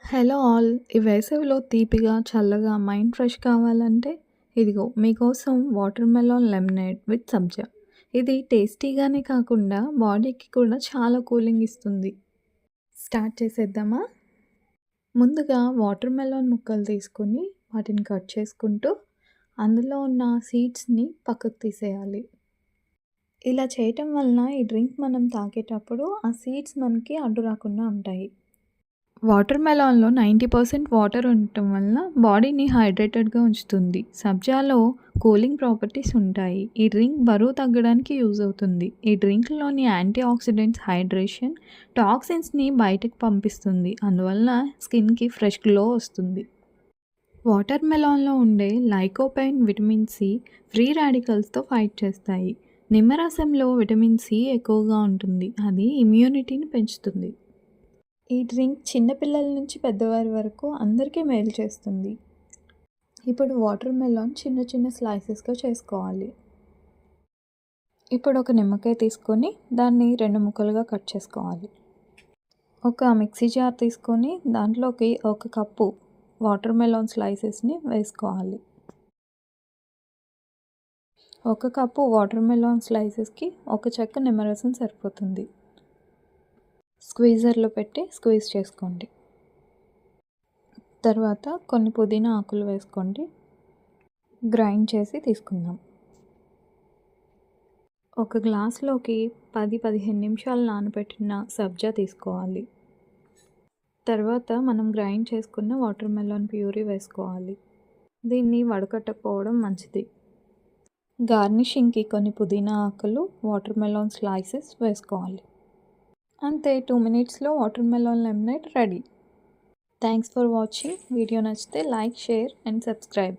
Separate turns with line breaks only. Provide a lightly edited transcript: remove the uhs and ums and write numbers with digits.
Hello all! ఈ వేసవిలో తీపిగా, చల్లగా మైండ్ ఫ్రెష్ కావాలంటే ఇదిగో మీకోసం వాటర్ మెలాన్ లెమనేడ్ విత్ సబ్జా. ఇది టేస్టీగానే కాకుండా బాడీకి కూడా చాలా కూలింగ్ ఇస్తుంది. స్టార్ట్ చేసేద్దామా? ముందుగా వాటర్ మెలాన్ ముక్కలు తీసుకొని వాటిని కట్ చేసుకుంటూ అందులో ఉన్న సీడ్స్‌ని పక్కకు తీసేయాలి. ఇలా చేయటం వలన ఈ డ్రింక్ మనం తాగేటప్పుడు ఆ సీడ్స్ మనకి అడ్డు రాకుండా ఉంటాయి. వాటర్ మెలాన్‌లో 90% వాటర్ ఉండటం వలన బాడీని హైడ్రేటెడ్‌గా ఉంచుతుంది. సబ్జాలో కూలింగ్ ప్రాపర్టీస్ ఉంటాయి. ఈ డ్రింక్ బరువు తగ్గడానికి యూజ్ అవుతుంది. ఈ డ్రింక్‌లోని యాంటీ ఆక్సిడెంట్స్ హైడ్రేషన్, టాక్సిన్స్‌ని బయటకు పంపిస్తుంది. అందువలన స్కిన్‌కి ఫ్రెష్ గ్లో వస్తుంది. వాటర్ మెలాన్‌లో ఉండే లైకోపైన్, విటమిన్ సి ఫ్రీ రాడికల్స్‌తో ఫైట్ చేస్తాయి. నిమ్మరసంలో విటమిన్ సి ఎక్కువగా ఉంటుంది. అది ఇమ్యూనిటీని పెంచుతుంది. ఈ డ్రింక్ చిన్న పిల్లల నుంచి పెద్దవారి వరకు అందరికీ మేలు చేస్తుంది. ఇప్పుడు వాటర్ మెలాన్ చిన్న చిన్న స్లైసెస్‌గా చేసుకోవాలి. ఇప్పుడు ఒక నిమ్మకాయ తీసుకొని దాన్ని 2 ముక్కలుగా కట్ చేసుకోవాలి. ఒక మిక్సీ జార్ తీసుకొని దాంట్లోకి ఒక కప్పు వాటర్ మెలాన్ స్లైసెస్‌ని వేసుకోవాలి. ఒక కప్పు వాటర్ మెలాన్ స్లైసెస్‌కి ఒక చెక్క నిమ్మరసం సరిపోతుంది. స్క్వీజర్లో పెట్టి స్క్వీజ్ చేసుకోండి. తర్వాత కొన్ని పుదీనా ఆకులు వేసుకోండి. గ్రైండ్ చేసి తీసుకుందాం. ఒక గ్లాస్‌లోకి 10-15 నిమిషాలు నానబెట్టిన సబ్జా తీసుకోవాలి. తర్వాత మనం గ్రైండ్ చేసుకున్న వాటర్ మెలాన్ ప్యూరీ వేసుకోవాలి. దీన్ని వడకట్టకపోవడం మంచిది. గార్నిషింగ్‌కి కొన్ని పుదీనా ఆకులు, వాటర్ మెలాన్ స్లైసెస్ వేసుకోవాలి. అంతే 2 మినిట్స్‌లో water melon lemonade ready. Thanks for watching. Video నచ్చితే లైక్, షేర్ అండ్ సబ్స్క్రైబ్.